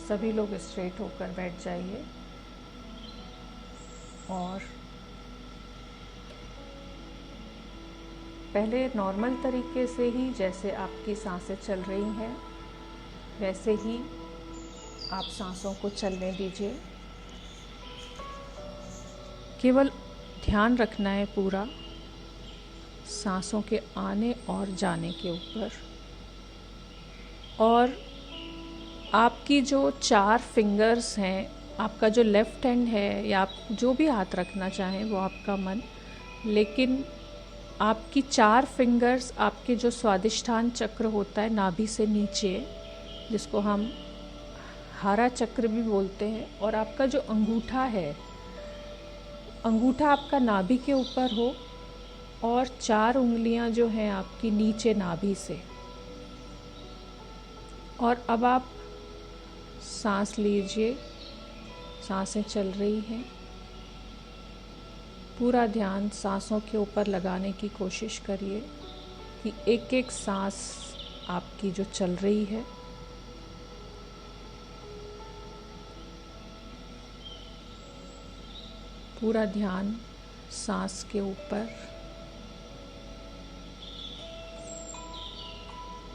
सभी लोग स्ट्रेट होकर बैठ जाइए और पहले नॉर्मल तरीके से ही जैसे आपकी सांसें चल रही हैं वैसे ही आप सांसों को चलने दीजिए। केवल ध्यान रखना है पूरा सांसों के आने और जाने के ऊपर। और आपकी जो 4 फिंगर्स हैं, आपका जो लेफ़्ट हैंड है या आप जो भी हाथ रखना चाहें वो आपका मन, लेकिन आपकी 4 फिंगर्स आपके जो स्वादिष्ठान चक्र होता है नाभि से नीचे, जिसको हम हारा चक्र भी बोलते हैं, और आपका जो अंगूठा है, अंगूठा आपका नाभि के ऊपर हो और 4 उंगलियां जो हैं आपकी नीचे नाभि से। और अब आप सांस लीजिए, सांसें चल रही हैं। पूरा ध्यान सांसों के ऊपर लगाने की कोशिश करिए कि एक एक सांस आपकी जो चल रही है पूरा ध्यान सांस के ऊपर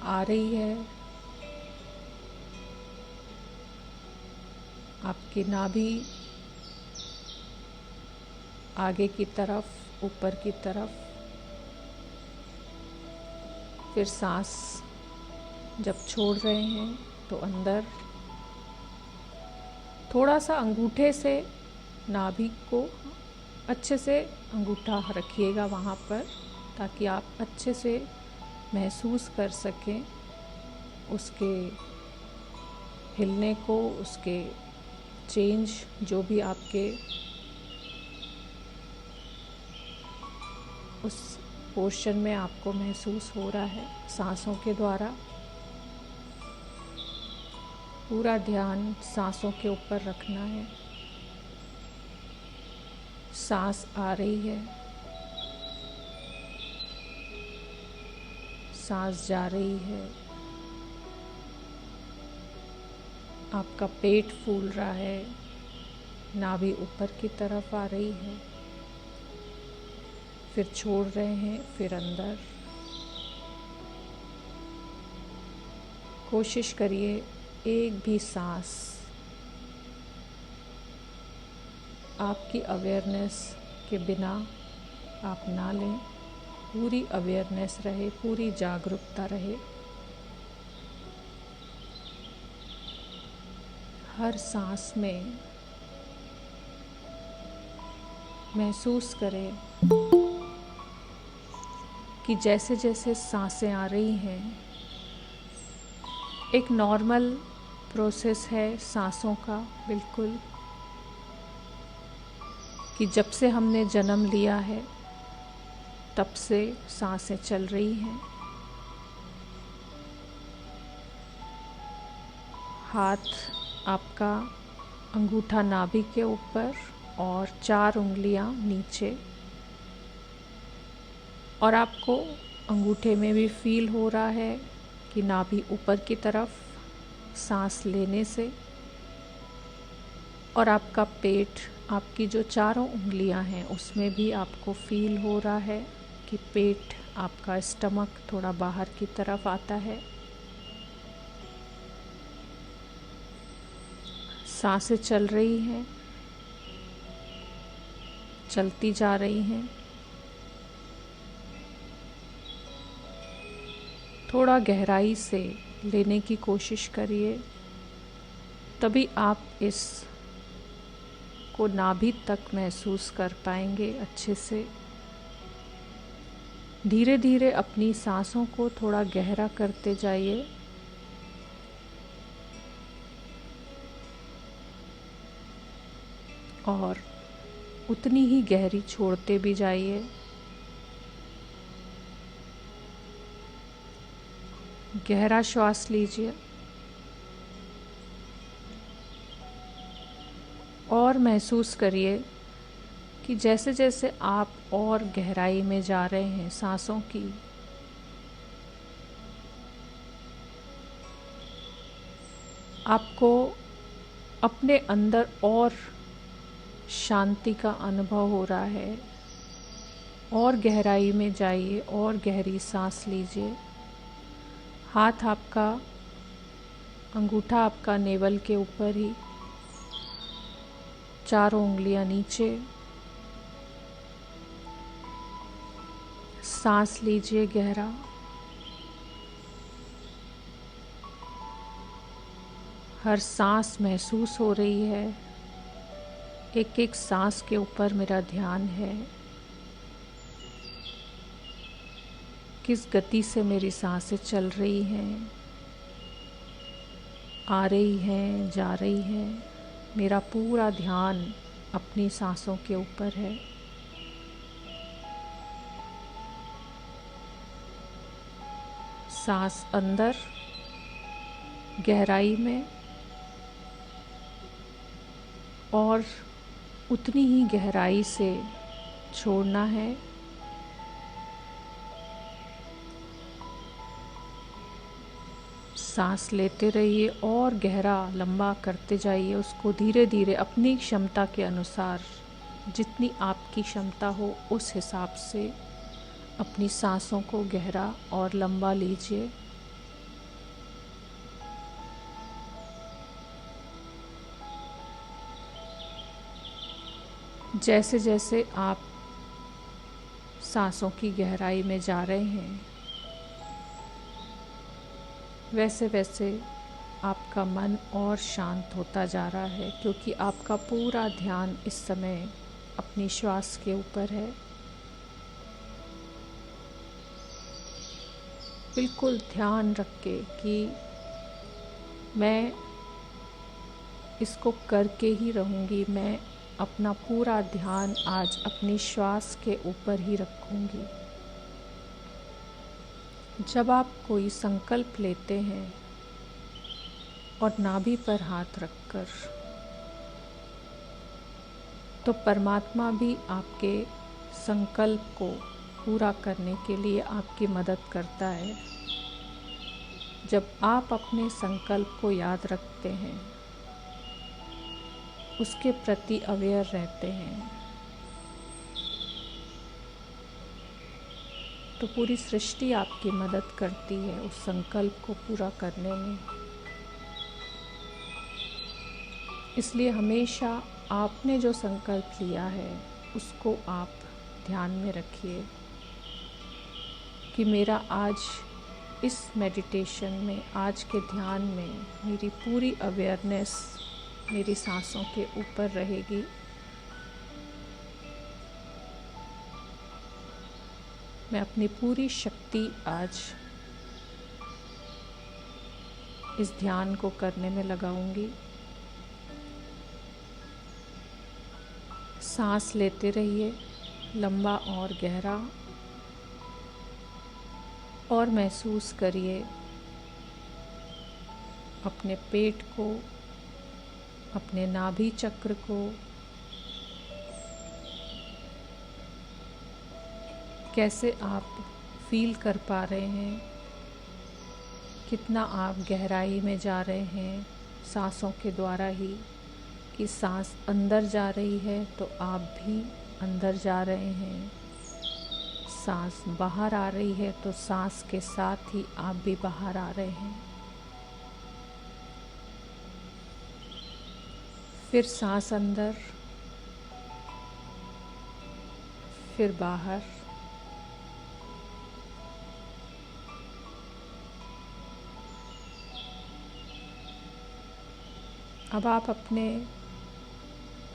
आ रही है। आपकी नाभि आगे की तरफ, ऊपर की तरफ, फिर सांस जब छोड़ रहे हैं तो अंदर। थोड़ा सा अंगूठे से नाभि को अच्छे से अंगूठा रखिएगा वहाँ पर, ताकि आप अच्छे से महसूस कर सकें उसके हिलने को, उसके चेंज जो भी आपके उस पोर्शन में आपको महसूस हो रहा है सांसों के द्वारा। पूरा ध्यान सांसों के ऊपर रखना है। सांस आ रही है, सांस जा रही है। आपका पेट फूल रहा है, नाभि ऊपर की तरफ आ रही है, फिर छोड़ रहे हैं, फिर अंदर। कोशिश करिए एक भी सांस आपकी अवेयरनेस के बिना आप ना लें। पूरी अवेयरनेस रहे, पूरी जागरूकता रहे। हर सांस में महसूस करें कि जैसे जैसे सांसें आ रही हैं, एक नॉर्मल प्रोसेस है सांसों का, बिल्कुल, कि जब से हमने जन्म लिया है तब से सांसें चल रही हैं। हाथ आपका अंगूठा नाभि के ऊपर और 4 उंगलियां नीचे, और आपको अंगूठे में भी फील हो रहा है कि नाभि ऊपर की तरफ सांस लेने से, और आपका पेट, आपकी जो 4 उंगलियां हैं उसमें भी आपको फील हो रहा है कि पेट, आपका स्टमक थोड़ा बाहर की तरफ आता है। सांसें चल रही हैं, चलती जा रही हैं। थोड़ा गहराई से लेने की कोशिश करिए, तभी आप इस को नाभि तक महसूस कर पाएंगे अच्छे से। धीरे धीरे अपनी सांसों को थोड़ा गहरा करते जाइए। और उतनी ही गहरी छोड़ते भी जाइए। गहरा श्वास लीजिए और महसूस करिए कि जैसे जैसे आप और गहराई में जा रहे हैं सांसों की, आपको अपने अंदर और शांति का अनुभव हो रहा है। और गहराई में जाइए और गहरी सांस लीजिए। हाथ आपका, अंगूठा आपका नेवल के ऊपर ही, चारों उंगलियां नीचे। सांस लीजिए गहरा। हर सांस महसूस हो रही है। एक एक सांस के ऊपर मेरा ध्यान है। किस गति से मेरी सांसें चल रही हैं, आ रही हैं, जा रही हैं। मेरा पूरा ध्यान अपनी सांसों के ऊपर है। सांस अंदर गहराई में और उतनी ही गहराई से छोड़ना है। सांस लेते रहिए और गहरा लंबा करते जाइए उसको धीरे धीरे अपनी क्षमता के अनुसार। जितनी आपकी क्षमता हो उस हिसाब से अपनी सांसों को गहरा और लंबा लीजिए। जैसे जैसे आप सांसों की गहराई में जा रहे हैं, वैसे वैसे आपका मन और शांत होता जा रहा है, क्योंकि आपका पूरा ध्यान इस समय अपनी श्वास के ऊपर है। बिल्कुल ध्यान रख के कि मैं इसको करके ही रहूँगी, मैं अपना पूरा ध्यान आज अपनी श्वास के ऊपर ही रखूँगी। जब आप कोई संकल्प लेते हैं और नाभि पर हाथ रखकर, तो परमात्मा भी आपके संकल्प को पूरा करने के लिए आपकी मदद करता है। जब आप अपने संकल्प को याद रखते हैं, उसके प्रति अवेयर रहते हैं, तो पूरी सृष्टि आपकी मदद करती है उस संकल्प को पूरा करने में। इसलिए हमेशा आपने जो संकल्प लिया है उसको आप ध्यान में रखिए कि मेरा आज इस मेडिटेशन में, आज के ध्यान में मेरी पूरी अवेयरनेस मेरी सांसों के ऊपर रहेगी। मैं अपनी पूरी शक्ति आज इस ध्यान को करने में लगाऊंगी। सांस लेते रहिए लंबा और गहरा, और महसूस करिए अपने पेट को, अपने नाभि चक्र को, कैसे आप फील कर पा रहे हैं, कितना आप गहराई में जा रहे हैं सांसों के द्वारा ही। कि सांस अंदर जा रही है तो आप भी अंदर जा रहे हैं, सांस बाहर आ रही है तो सांस के साथ ही आप भी बाहर आ रहे हैं। फिर सांस अंदर, फिर बाहर। अब आप अपने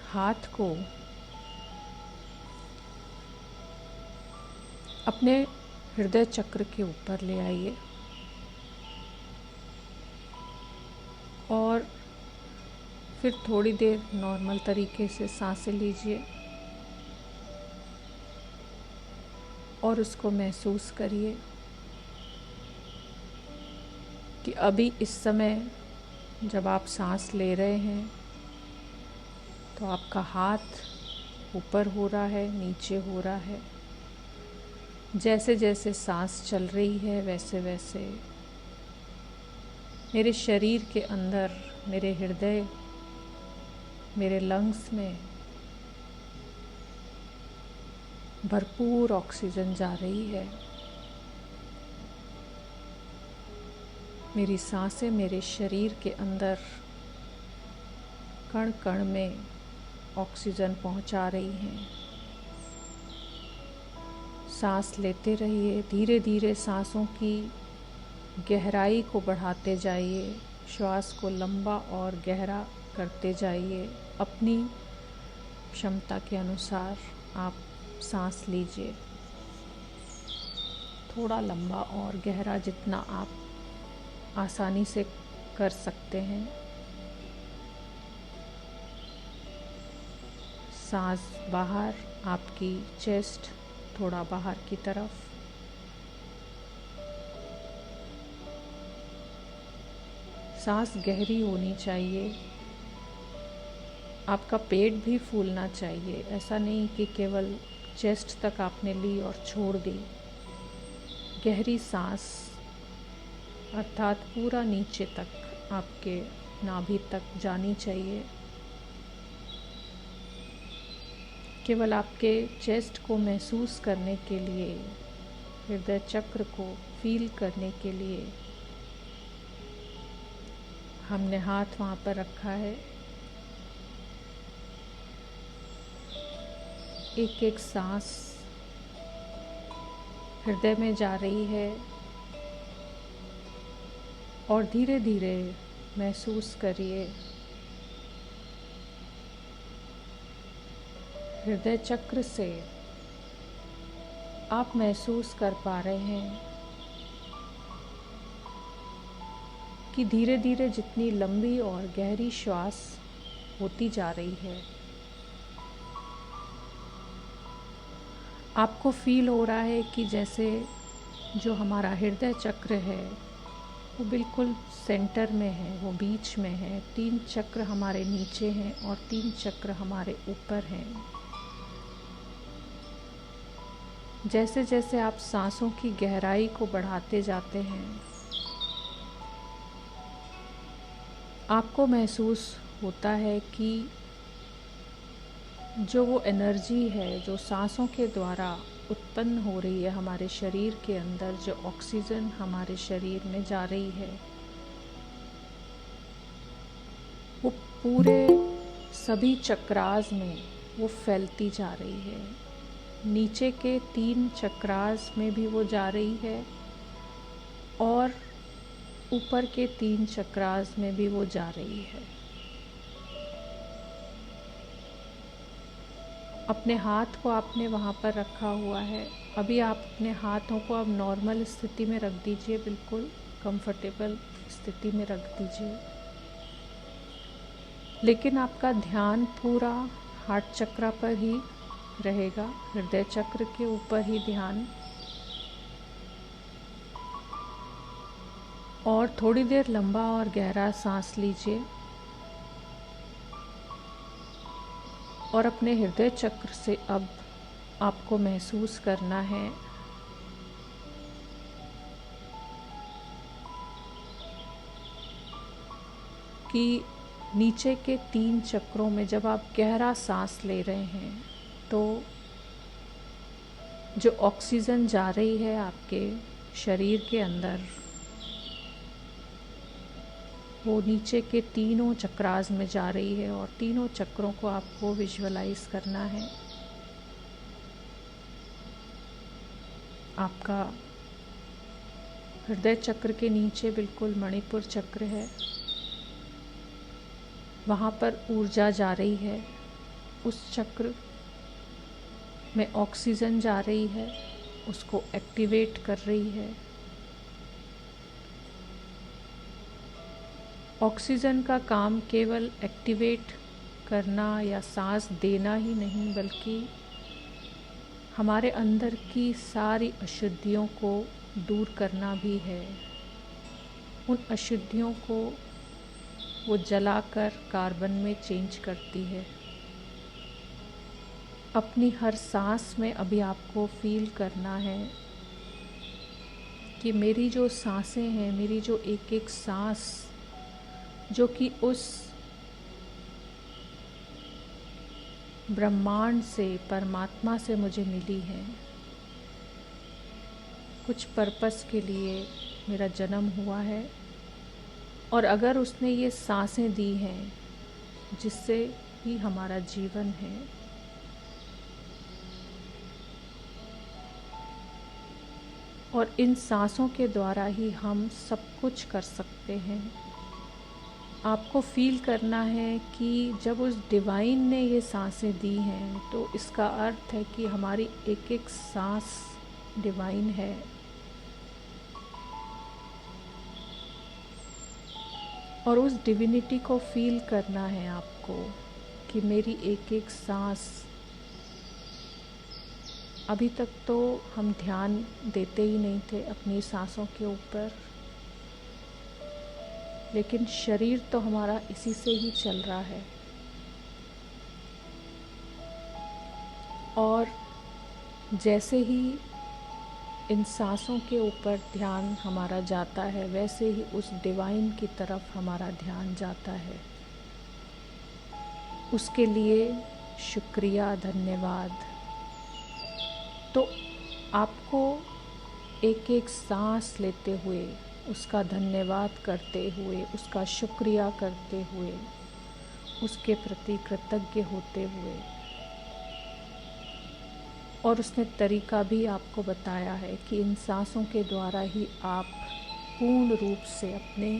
हाथ को अपने हृदय चक्र के ऊपर ले आइए और फिर थोड़ी देर नॉर्मल तरीके से सांसें लीजिए और उसको महसूस करिए कि अभी इस समय जब आप सांस ले रहे हैं तो आपका हाथ ऊपर हो रहा है, नीचे हो रहा है। जैसे जैसे सांस चल रही है वैसे वैसे मेरे शरीर के अंदर, मेरे हृदय मेरे लंग्स में भरपूर ऑक्सीजन जा रही है। मेरी सांसें मेरे शरीर के अंदर कण कण में ऑक्सीजन पहुंचा रही हैं। सांस लेते रहिए, धीरे धीरे सांसों की गहराई को बढ़ाते जाइए, श्वास को लंबा और गहरा करते जाइए। अपनी क्षमता के अनुसार आप सांस लीजिए, थोड़ा लंबा और गहरा जितना आप आसानी से कर सकते हैं। सांस बाहर, आपकी चेस्ट थोड़ा बाहर की तरफ। सांस गहरी होनी चाहिए। आपका पेट भी फूलना चाहिए। ऐसा नहीं कि केवल चेस्ट तक आपने ली और छोड़ दी। गहरी सांस अर्थात पूरा नीचे तक आपके नाभि तक जानी चाहिए। केवल आपके चेस्ट को महसूस करने के लिए, हृदय चक्र को फील करने के लिए हमने हाथ वहाँ पर रखा है। एक एक सांस हृदय में जा रही है और धीरे धीरे महसूस करिए हृदय चक्र से आप महसूस कर पा रहे हैं कि धीरे धीरे जितनी लंबी और गहरी श्वास होती जा रही है, आपको फील हो रहा है कि जैसे जो हमारा हृदय चक्र है वो बिल्कुल सेंटर में है, वो बीच में है। 3 चक्र हमारे नीचे हैं और 3 चक्र हमारे ऊपर हैं। जैसे जैसे आप सांसों की गहराई को बढ़ाते जाते हैं, आपको महसूस होता है कि जो वो एनर्जी है जो सांसों के द्वारा उत्पन्न हो रही है हमारे शरीर के अंदर, जो ऑक्सीजन हमारे शरीर में जा रही है, वो पूरे सभी चक्रास में वो फैलती जा रही है। नीचे के 3 चक्रास में भी वो जा रही है और ऊपर के 3 चक्रास में भी वो जा रही है। अपने हाथ को आपने वहाँ पर रखा हुआ है। अभी आप अपने हाथों को अब नॉर्मल स्थिति में रख दीजिए, बिल्कुल कंफर्टेबल स्थिति में रख दीजिए। लेकिन आपका ध्यान पूरा हार्ट चक्र पर ही रहेगा, हृदय चक्र के ऊपर ही ध्यान। और थोड़ी देर लंबा और गहरा सांस लीजिए और अपने हृदय चक्र से अब आपको महसूस करना है कि नीचे के 3 चक्रों में जब आप गहरा सांस ले रहे हैं तो जो ऑक्सीजन जा रही है आपके शरीर के अंदर, वो नीचे के 3 चक्रास में जा रही है और 3 चक्रों को आपको विजुअलाइज करना है। आपका हृदय चक्र के नीचे बिल्कुल मणिपुर चक्र है, वहाँ पर ऊर्जा जा रही है। उस चक्र में ऑक्सीजन जा रही है, उसको एक्टिवेट कर रही है। ऑक्सीजन का काम केवल एक्टिवेट करना या सांस देना ही नहीं, बल्कि हमारे अंदर की सारी अशुद्धियों को दूर करना भी है। उन अशुद्धियों को वो जलाकर कार्बन में चेंज करती है। अपनी हर सांस में अभी आपको फील करना है कि मेरी जो सांसें हैं, मेरी जो एक एक सांस जो कि उस ब्रह्मांड से, परमात्मा से मुझे मिली है। कुछ पर्पस के लिए मेरा जन्म हुआ है, और अगर उसने ये सांसें दी हैं जिससे ही हमारा जीवन है, और इन सांसों के द्वारा ही हम सब कुछ कर सकते हैं। आपको फील करना है कि जब उस डिवाइन ने ये सांसें दी हैं तो इसका अर्थ है कि हमारी एक एक सांस डिवाइन है। और उस डिविनिटी को फील करना है आपको कि मेरी एक एक सांस। अभी तक तो हम ध्यान देते ही नहीं थे अपनी सांसों के ऊपर, लेकिन शरीर तो हमारा इसी से ही चल रहा है। और जैसे ही इन सांसों के ऊपर ध्यान हमारा जाता है, वैसे ही उस डिवाइन की तरफ हमारा ध्यान जाता है। उसके लिए शुक्रिया, धन्यवाद। तो आपको एक एक सांस लेते हुए, उसका धन्यवाद करते हुए, उसका शुक्रिया करते हुए, उसके प्रति कृतज्ञ होते हुए, और उसने तरीका भी आपको बताया है कि इन सांसों के द्वारा ही आप पूर्ण रूप से अपने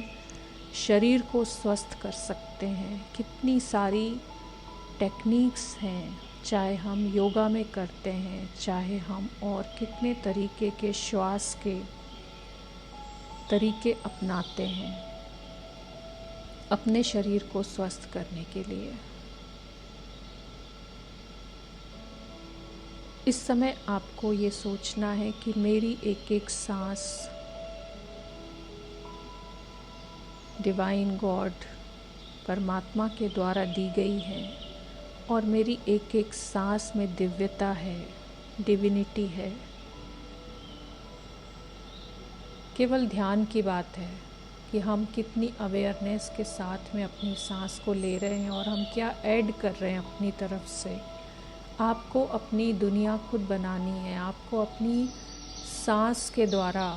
शरीर को स्वस्थ कर सकते हैं। कितनी सारी टेक्निक्स हैं, चाहे हम योगा में करते हैं, चाहे हम और कितने तरीके के श्वास के तरीके अपनाते हैं अपने शरीर को स्वस्थ करने के लिए। इस समय आपको ये सोचना है कि मेरी एक एक सांस डिवाइन गॉड, परमात्मा के द्वारा दी गई है, और मेरी एक एक सांस में दिव्यता है, डिविनिटी है। केवल ध्यान की बात है कि हम कितनी अवेयरनेस के साथ में अपनी सांस को ले रहे हैं और हम क्या ऐड कर रहे हैं अपनी तरफ से। आपको अपनी दुनिया खुद बनानी है। आपको अपनी सांस के द्वारा,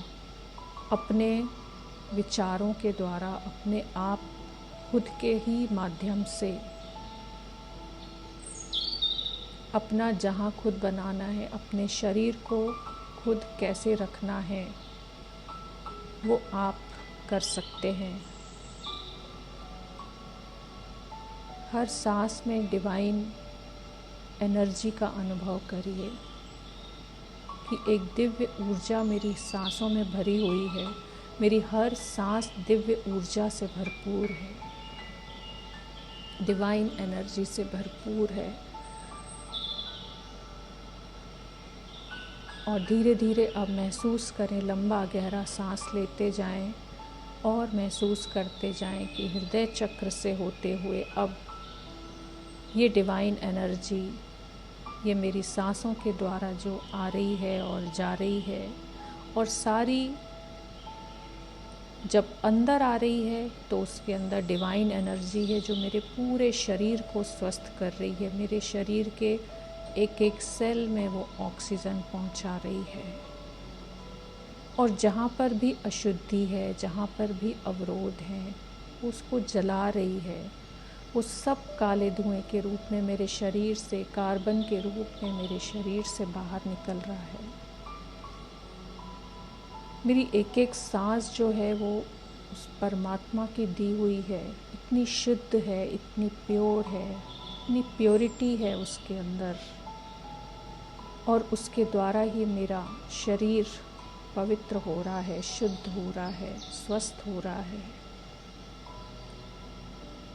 अपने विचारों के द्वारा, अपने आप खुद के ही माध्यम से अपना जहाँ खुद बनाना है, अपने शरीर को खुद कैसे रखना है, वो आप कर सकते हैं। हर सांस में डिवाइन एनर्जी का अनुभव करिए कि एक दिव्य ऊर्जा मेरी सांसों में भरी हुई है। मेरी हर सांस दिव्य ऊर्जा से भरपूर है, डिवाइन एनर्जी से भरपूर है। और धीरे धीरे अब महसूस करें, लंबा गहरा सांस लेते जाएं और महसूस करते जाएं कि हृदय चक्र से होते हुए अब ये डिवाइन एनर्जी, ये मेरी सांसों के द्वारा जो आ रही है और जा रही है, और सारी जब अंदर आ रही है तो उसके अंदर डिवाइन एनर्जी है जो मेरे पूरे शरीर को स्वस्थ कर रही है। मेरे शरीर के एक एक सेल में वो ऑक्सीजन पहुंचा रही है, और जहाँ पर भी अशुद्धि है, जहाँ पर भी अवरोध है, उसको जला रही है। वो सब काले धुएं के रूप में मेरे शरीर से, कार्बन के रूप में मेरे शरीर से बाहर निकल रहा है। मेरी एक एक सांस जो है वो उस परमात्मा की दी हुई है, इतनी शुद्ध है, इतनी प्योर है, इतनी प्योरिटी है उसके अंदर, और उसके द्वारा ही मेरा शरीर पवित्र हो रहा है, शुद्ध हो रहा है, स्वस्थ हो रहा है।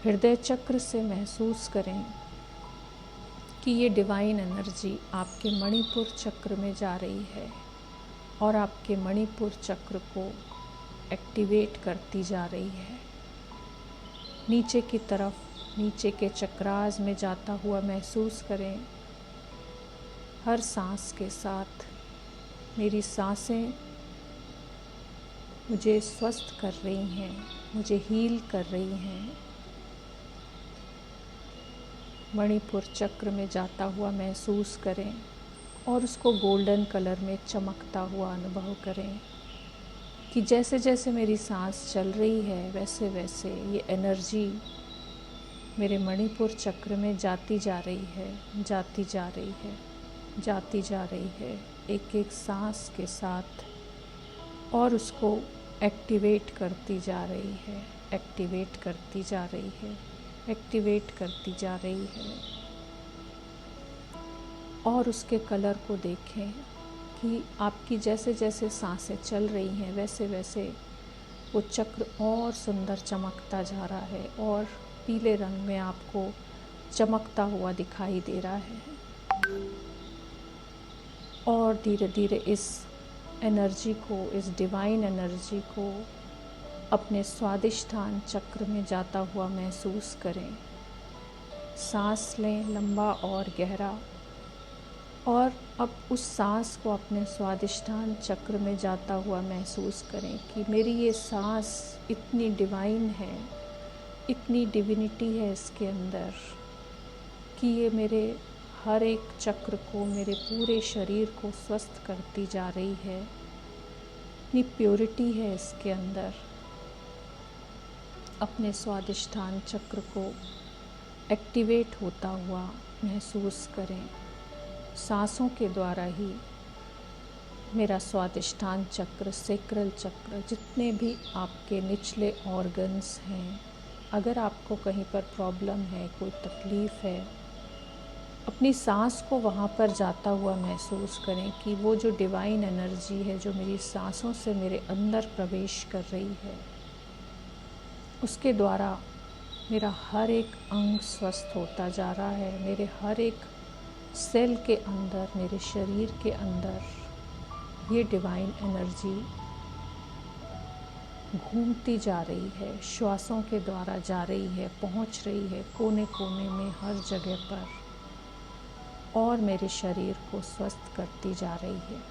हृदय चक्र से महसूस करें कि ये डिवाइन एनर्जी आपके मणिपुर चक्र में जा रही है और आपके मणिपुर चक्र को एक्टिवेट करती जा रही है। नीचे की तरफ, नीचे के चक्रास में जाता हुआ महसूस करें। हर सांस के साथ मेरी सांसें मुझे स्वस्थ कर रही हैं, मुझे हील कर रही हैं। मणिपुर चक्र में जाता हुआ महसूस करें और उसको गोल्डन कलर में चमकता हुआ अनुभव करें कि जैसे जैसे मेरी सांस चल रही है वैसे वैसे ये एनर्जी मेरे मणिपुर चक्र में जाती जा रही है, जाती जा रही है, जाती जा रही है, एक एक सांस के साथ, और उसको एक्टिवेट करती जा रही है, एक्टिवेट करती जा रही है, एक्टिवेट करती जा रही है। और उसके कलर को देखें कि आपकी जैसे जैसे सांसें चल रही हैं वैसे वैसे वो चक्र और सुंदर चमकता जा रहा है और पीले रंग में आपको चमकता हुआ दिखाई दे रहा है। और धीरे धीरे इस एनर्जी को, इस डिवाइन एनर्जी को अपने स्वादिष्ठान चक्र में जाता हुआ महसूस करें। सांस लें लंबा और गहरा, और अब उस सांस को अपने स्वादिष्ठान चक्र में जाता हुआ महसूस करें कि मेरी ये सांस इतनी डिवाइन है, इतनी डिविनिटी है इसके अंदर कि ये मेरे हर एक चक्र को, मेरे पूरे शरीर को स्वस्थ करती जा रही है। इतनी प्योरिटी है इसके अंदर। अपने स्वादिष्ठान चक्र को एक्टिवेट होता हुआ महसूस करें। सांसों के द्वारा ही मेरा स्वादिष्ठान चक्र, सेक्रल चक्र, जितने भी आपके निचले ऑर्गन्स हैं, अगर आपको कहीं पर प्रॉब्लम है, कोई तकलीफ़ है, अपनी सांस को वहाँ पर जाता हुआ महसूस करें कि वो जो डिवाइन एनर्जी है जो मेरी सांसों से मेरे अंदर प्रवेश कर रही है, उसके द्वारा मेरा हर एक अंग स्वस्थ होता जा रहा है। मेरे हर एक सेल के अंदर, मेरे शरीर के अंदर ये डिवाइन एनर्जी घूमती जा रही है, श्वासों के द्वारा जा रही है, पहुंच रही है कोने कोने में, हर जगह पर, और मेरे शरीर को स्वस्थ करती जा रही है।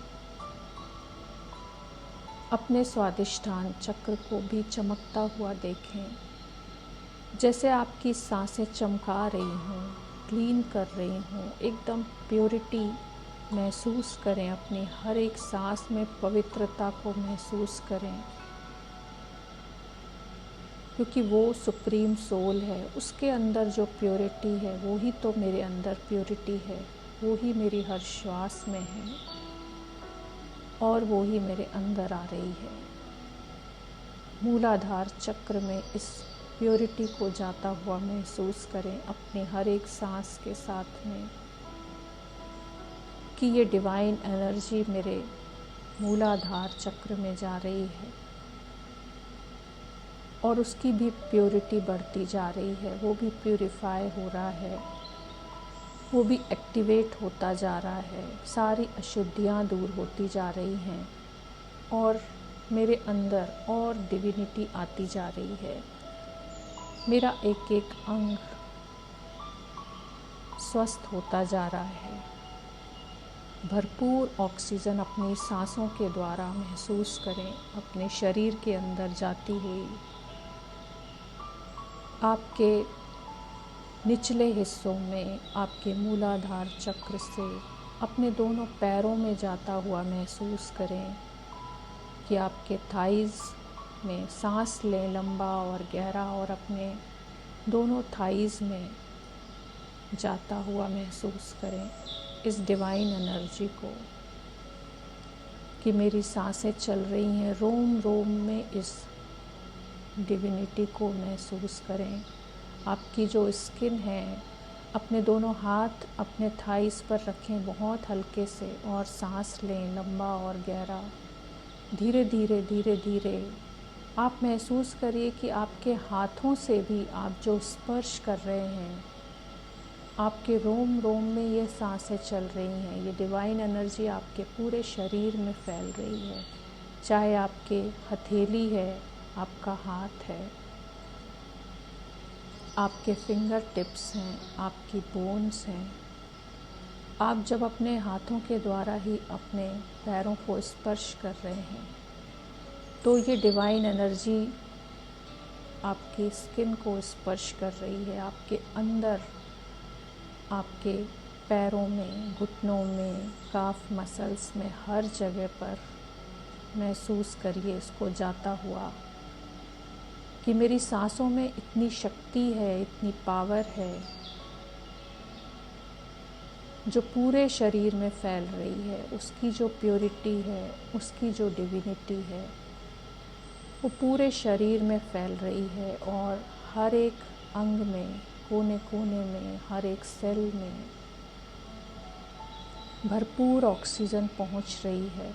अपने स्वादिष्ठान चक्र को भी चमकता हुआ देखें, जैसे आपकी सांसें चमका रही हों, क्लीन कर रही हों, एकदम प्योरिटी महसूस करें। अपनी हर एक सांस में पवित्रता को महसूस करें, क्योंकि वो सुप्रीम सोल है, उसके अंदर जो प्योरिटी है वो ही तो मेरे अंदर प्योरिटी है, वो ही मेरी हर श्वास में है और वो ही मेरे अंदर आ रही है। मूलाधार चक्र में इस प्योरिटी को जाता हुआ महसूस करें अपनी हर एक सांस के साथ में कि ये डिवाइन एनर्जी मेरे मूलाधार चक्र में जा रही है और उसकी भी प्योरिटी बढ़ती जा रही है, वो भी प्यूरिफाई हो रहा है, वो भी एक्टिवेट होता जा रहा है, सारी अशुद्धियाँ दूर होती जा रही हैं और मेरे अंदर और डिविनिटी आती जा रही है। मेरा एक एक अंग स्वस्थ होता जा रहा है। भरपूर ऑक्सीजन अपनी सांसों के द्वारा महसूस करें, अपने शरीर के अंदर जाती हुई, आपके निचले हिस्सों में, आपके मूलाधार चक्र से अपने दोनों पैरों में जाता हुआ महसूस करें कि आपके थाइज़ में सांस लें लंबा और गहरा और अपने दोनों थाइज़ में जाता हुआ महसूस करें इस डिवाइन एनर्जी को कि मेरी सांसें चल रही हैं। रोम रोम में इस डिविनिटी को महसूस करें। आपकी जो स्किन है, अपने दोनों हाथ अपने थाइस पर रखें बहुत हल्के से और सांस लें लंबा और गहरा। धीरे धीरे धीरे धीरे आप महसूस करिए कि आपके हाथों से भी आप जो स्पर्श कर रहे हैं, आपके रोम रोम में ये सांसें चल रही हैं। ये डिवाइन एनर्जी आपके पूरे शरीर में फैल रही है, चाहे आपके हथेली है, आपका हाथ है, आपके फिंगर टिप्स हैं, आपकी बोन्स हैं। आप जब अपने हाथों के द्वारा ही अपने पैरों को स्पर्श कर रहे हैं तो ये डिवाइन एनर्जी आपकी स्किन को स्पर्श कर रही है, आपके अंदर आपके पैरों में, घुटनों में, काफ मसल्स में, हर जगह पर महसूस करिए इसको जाता हुआ कि मेरी सांसों में इतनी शक्ति है, इतनी पावर है जो पूरे शरीर में फैल रही है। उसकी जो प्योरिटी है, उसकी जो डिविनिटी है, वो पूरे शरीर में फैल रही है और हर एक अंग में, कोने कोने में, हर एक सेल में भरपूर ऑक्सीजन पहुंच रही है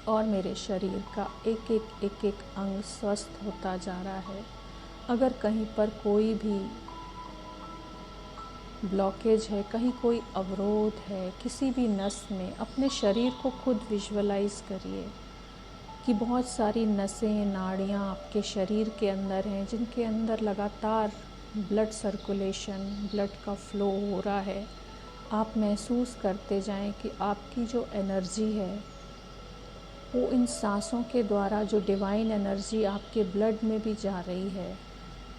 और मेरे शरीर का एक एक अंग स्वस्थ होता जा रहा है। अगर कहीं पर कोई भी ब्लॉकेज है, कहीं कोई अवरोध है किसी भी नस में, अपने शरीर को खुद विजुअलाइज करिए कि बहुत सारी नसें, नाड़ियाँ आपके शरीर के अंदर हैं जिनके अंदर लगातार ब्लड सर्कुलेशन, ब्लड का फ्लो हो रहा है। आप महसूस करते जाएं कि आपकी जो एनर्जी है वो इन सांसों के द्वारा, जो डिवाइन एनर्जी आपके ब्लड में भी जा रही है,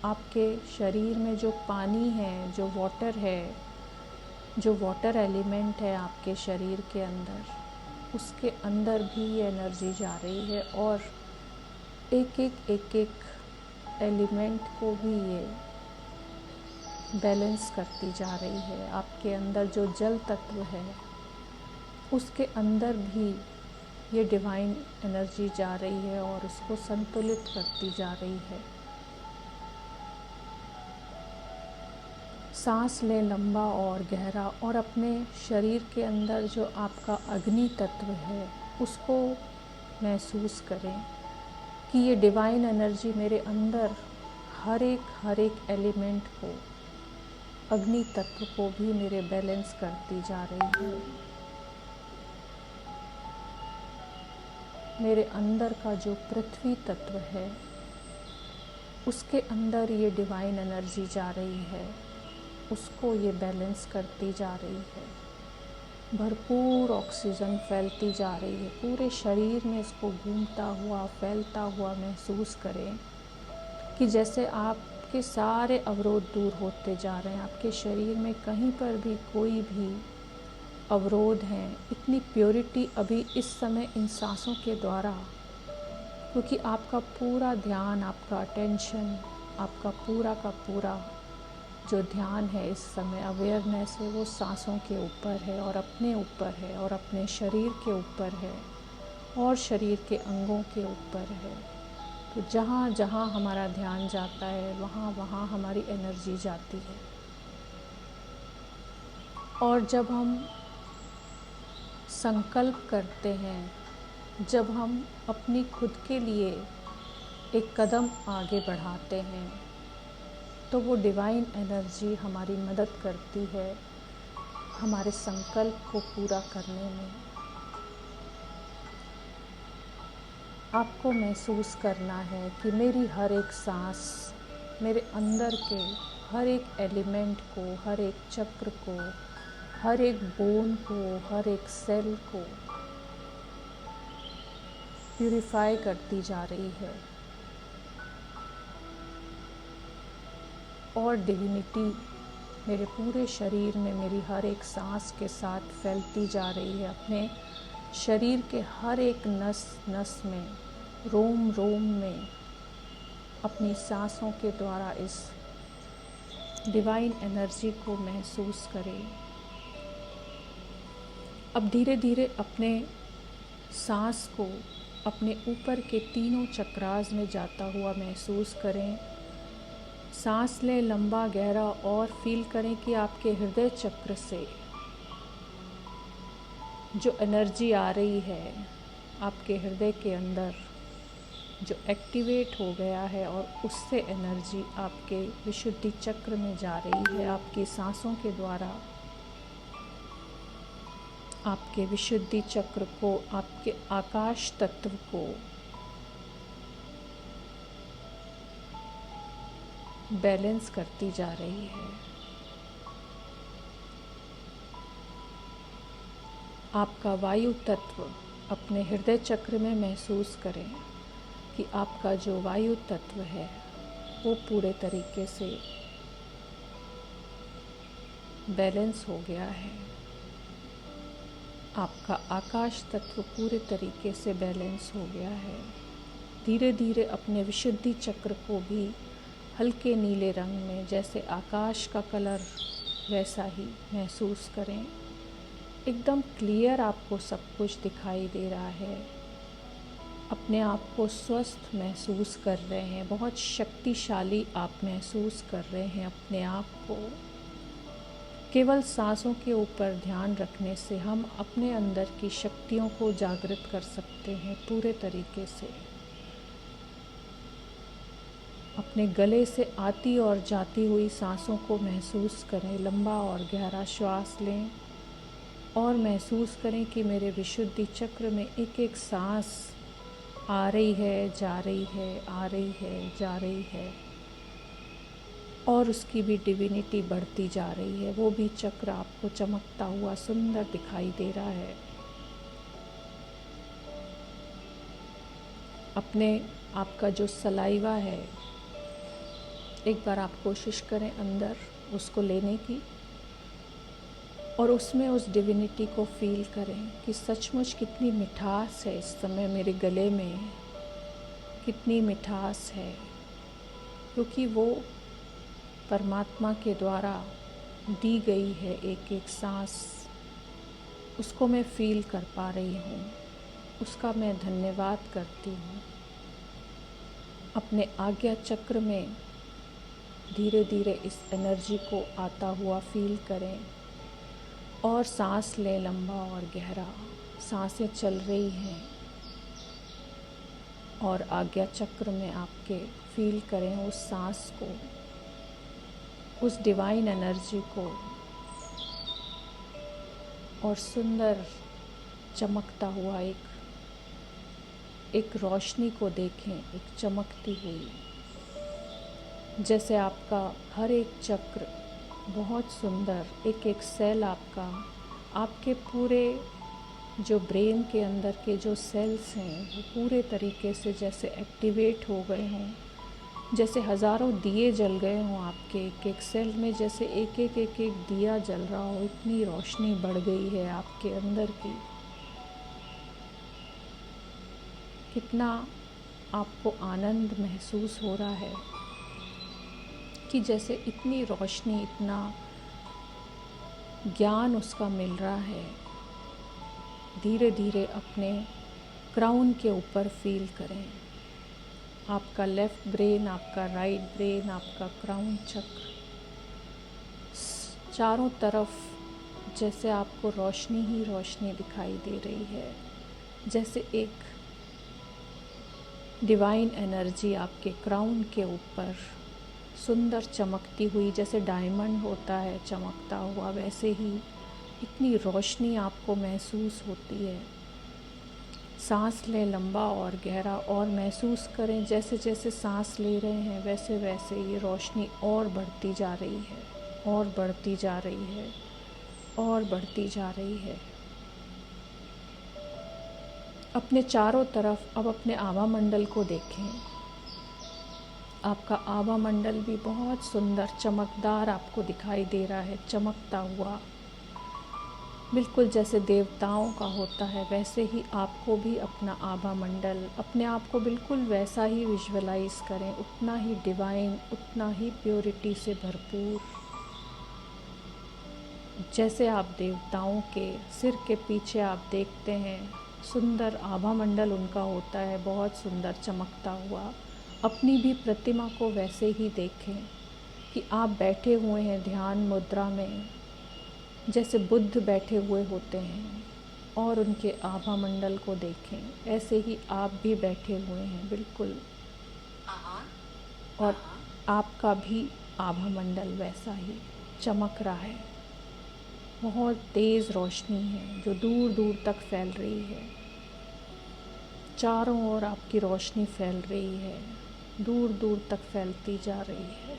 आपके शरीर में जो पानी है, जो वाटर है, जो वाटर एलिमेंट है आपके शरीर के अंदर, उसके अंदर भी ये एनर्जी जा रही है और एक एक एलिमेंट को भी ये बैलेंस करती जा रही है। आपके अंदर जो जल तत्व है उसके अंदर भी ये डिवाइन एनर्जी जा रही है और उसको संतुलित करती जा रही है। सांस लें लंबा और गहरा और अपने शरीर के अंदर जो आपका अग्नि तत्व है उसको महसूस करें कि ये डिवाइन एनर्जी मेरे अंदर हर एक एलिमेंट को, अग्नि तत्व को भी मेरे बैलेंस करती जा रही है। मेरे अंदर का जो पृथ्वी तत्व है उसके अंदर ये डिवाइन एनर्जी जा रही है, उसको ये बैलेंस करती जा रही है। भरपूर ऑक्सीजन फैलती जा रही है पूरे शरीर में, इसको घूमता हुआ, फैलता हुआ महसूस करें कि जैसे आपके सारे अवरोध दूर होते जा रहे हैं। आपके शरीर में कहीं पर भी कोई भी अवरोध हैं, इतनी प्योरिटी अभी इस समय इन सांसों के द्वारा, क्योंकि आपका पूरा ध्यान, आपका अटेंशन, आपका पूरा का पूरा जो ध्यान है इस समय, अवेयरनेस है, वो सांसों के ऊपर है और अपने ऊपर है और अपने शरीर के ऊपर है और शरीर के अंगों के ऊपर है। तो जहाँ जहाँ हमारा ध्यान जाता है वहाँ वहाँ हमारी एनर्जी जाती है। और जब हम संकल्प करते हैं, जब हम अपनी खुद के लिए एक कदम आगे बढ़ाते हैं, तो वो डिवाइन एनर्जी हमारी मदद करती है हमारे संकल्प को पूरा करने में। आपको महसूस करना है कि मेरी हर एक सांस मेरे अंदर के हर एक एलिमेंट को, हर एक चक्र को, हर एक बोन को, हर एक सेल को प्यूरिफाई करती जा रही है और डिविनिटी मेरे पूरे शरीर में मेरी हर एक सांस के साथ फैलती जा रही है। अपने शरीर के हर एक नस नस में, रोम रोम में अपनी सांसों के द्वारा इस डिवाइन एनर्जी को महसूस करें। अब धीरे धीरे अपने सांस को अपने ऊपर के तीनों चक्रास में जाता हुआ महसूस करें। सांस लें लंबा गहरा और फील करें कि आपके हृदय चक्र से जो एनर्जी आ रही है, आपके हृदय के अंदर जो एक्टिवेट हो गया है और उससे एनर्जी आपके विशुद्धि चक्र में जा रही है। आपकी सांसों के द्वारा आपके विशुद्धि चक्र को, आपके आकाश तत्व को बैलेंस करती जा रही है। आपका वायु तत्व अपने हृदय चक्र में महसूस करें कि आपका जो वायु तत्व है वो पूरे तरीके से बैलेंस हो गया है। आपका आकाश तत्व पूरे तरीके से बैलेंस हो गया है। धीरे धीरे अपने विशुद्धि चक्र को भी हल्के नीले रंग में, जैसे आकाश का कलर, वैसा ही महसूस करें। एकदम क्लियर आपको सब कुछ दिखाई दे रहा है। अपने आप को स्वस्थ महसूस कर रहे हैं, बहुत शक्तिशाली आप महसूस कर रहे हैं अपने आप को। केवल सांसों के ऊपर ध्यान रखने से हम अपने अंदर की शक्तियों को जागृत कर सकते हैं पूरे तरीके से। अपने गले से आती और जाती हुई सांसों को महसूस करें। लंबा और गहरा श्वास लें और महसूस करें कि मेरे विशुद्धि चक्र में एक एक सांस आ रही है, जा रही है, आ रही है, जा रही है, और उसकी भी डिविनिटी बढ़ती जा रही है। वो भी चक्र आपको चमकता हुआ सुंदर दिखाई दे रहा है। अपने आपका जो सलाइवा है, एक बार आप कोशिश करें अंदर उसको लेने की और उसमें उस डिविनिटी को फील करें कि सचमुच कितनी मिठास है इस समय मेरे गले में, कितनी मिठास है, क्योंकि वो परमात्मा के द्वारा दी गई है एक एक सांस। उसको मैं फील कर पा रही हूँ, उसका मैं धन्यवाद करती हूँ। अपने आज्ञा चक्र में धीरे धीरे इस एनर्जी को आता हुआ फील करें और सांस लें लंबा और गहरा। सांसें चल रही हैं और आज्ञा चक्र में आपके फील करें उस सांस को, उस डिवाइन एनर्जी को, और सुंदर चमकता हुआ एक रोशनी को देखें, एक चमकती हुई, जैसे आपका हर एक चक्र बहुत सुंदर, एक एक सेल आपके पूरे जो ब्रेन के अंदर के जो सेल्स हैं वो पूरे तरीके से जैसे एक्टिवेट हो गए हों, जैसे हज़ारों दिए जल गए हों आपके एक एक सेल में, जैसे एक एक दिया जल रहा हो। इतनी रोशनी बढ़ गई है आपके अंदर की। कितना आपको आनंद महसूस हो रहा है कि जैसे इतनी रोशनी, इतना ज्ञान उसका मिल रहा है। धीरे धीरे अपने क्राउन के ऊपर फील करें। आपका लेफ़्ट ब्रेन, आपका राइट ब्रेन, आपका क्राउन चक्र, चारों तरफ जैसे आपको रोशनी ही रोशनी दिखाई दे रही है। जैसे एक डिवाइन एनर्जी आपके क्राउन के ऊपर सुंदर चमकती हुई, जैसे डायमंड होता है चमकता हुआ, वैसे ही इतनी रोशनी आपको महसूस होती है। सांस लें लंबा और गहरा और महसूस करें जैसे जैसे सांस ले रहे हैं वैसे वैसे ये रोशनी और बढ़ती जा रही है, और बढ़ती जा रही है, और बढ़ती जा रही है। अपने चारों तरफ अब अपने आभा मंडल को देखें। आपका आभा मंडल भी बहुत सुंदर चमकदार आपको दिखाई दे रहा है, चमकता हुआ, बिल्कुल जैसे देवताओं का होता है वैसे ही आपको भी अपना आभा मंडल, अपने आप को बिल्कुल वैसा ही विजुअलाइज करें, उतना ही डिवाइन, उतना ही प्योरिटी से भरपूर। जैसे आप देवताओं के सिर के पीछे आप देखते हैं सुंदर आभा मंडल उनका होता है, बहुत सुंदर चमकता हुआ। अपनी भी प्रतिमा को वैसे ही देखें कि आप बैठे हुए हैं ध्यान मुद्रा में, जैसे बुद्ध बैठे हुए होते हैं, और उनके आभा मंडल को देखें। ऐसे ही आप भी बैठे हुए हैं बिल्कुल, और आपका भी आभा मंडल वैसा ही चमक रहा है। बहुत तेज़ रोशनी है जो दूर दूर तक फैल रही है। चारों ओर आपकी रोशनी फैल रही है, दूर दूर तक फैलती जा रही है।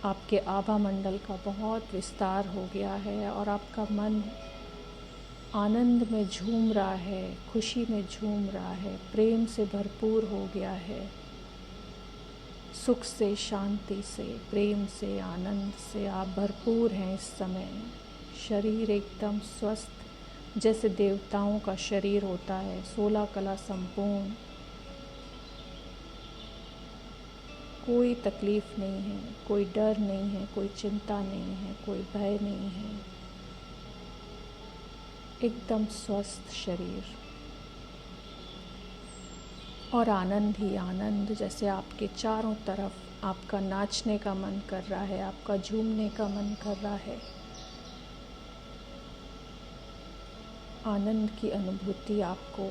आपके आभा मंडल का बहुत विस्तार हो गया है और आपका मन आनंद में झूम रहा है, खुशी में झूम रहा है, प्रेम से भरपूर हो गया है। सुख से, शांति से, प्रेम से, आनंद से आप भरपूर हैं इस समय। शरीर एकदम स्वस्थ, जैसे देवताओं का शरीर होता है, 16 कला संपूर्ण। कोई तकलीफ नहीं है, कोई डर नहीं है, कोई चिंता नहीं है, कोई भय नहीं है। एकदम स्वस्थ शरीर और आनंद ही आनंद। जैसे आपके चारों तरफ आपका नाचने का मन कर रहा है, आपका झूमने का मन कर रहा है। आनंद की अनुभूति आपको।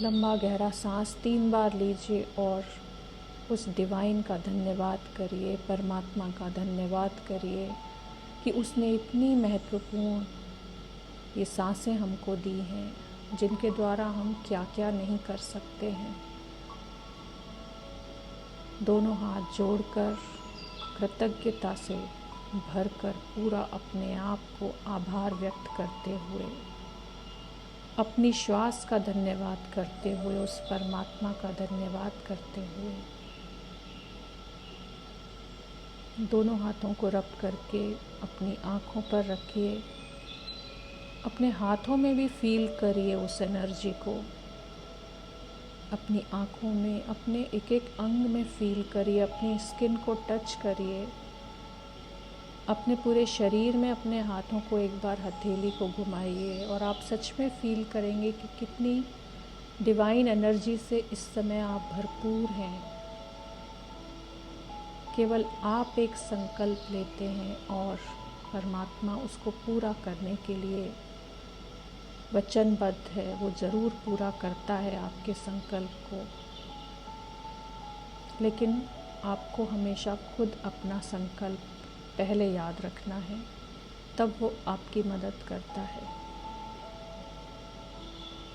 लंबा गहरा सांस 3 बार लीजिए और उस डिवाइन का धन्यवाद करिए, परमात्मा का धन्यवाद करिए कि उसने इतनी महत्वपूर्ण ये सांसें हमको दी हैं, जिनके द्वारा हम क्या क्या नहीं कर सकते हैं। दोनों हाथ जोड़कर कृतज्ञता से भरकर पूरा अपने आप को आभार व्यक्त करते हुए, अपनी श्वास का धन्यवाद करते हुए, उस परमात्मा का धन्यवाद करते हुए, दोनों हाथों को रब करके अपनी आँखों पर रखिए। अपने हाथों में भी फील करिए उस एनर्जी को। अपनी आँखों में, अपने एक एक अंग में फील करिए, अपनी स्किन को टच करिए। अपने पूरे शरीर में अपने हाथों को एक बार हथेली को घुमाइए और आप सच में फील करेंगे कि कितनी डिवाइन एनर्जी से इस समय आप भरपूर हैं। केवल आप एक संकल्प लेते हैं और परमात्मा उसको पूरा करने के लिए वचनबद्ध है। वो ज़रूर पूरा करता है आपके संकल्प को, लेकिन आपको हमेशा खुद अपना संकल्प पहले याद रखना है, तब वो आपकी मदद करता है।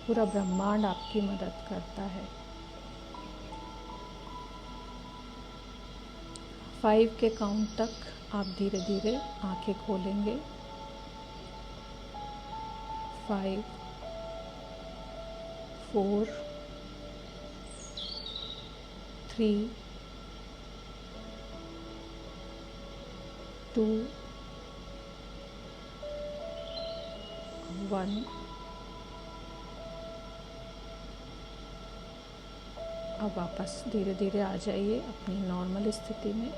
पूरा ब्रह्मांड आपकी मदद करता है। 5 के काउंट तक आप धीरे धीरे आंखें खोलेंगे। 5, 4, 3, 2, 1। अब वापस धीरे धीरे आ जाइए अपनी नॉर्मल स्थिति में।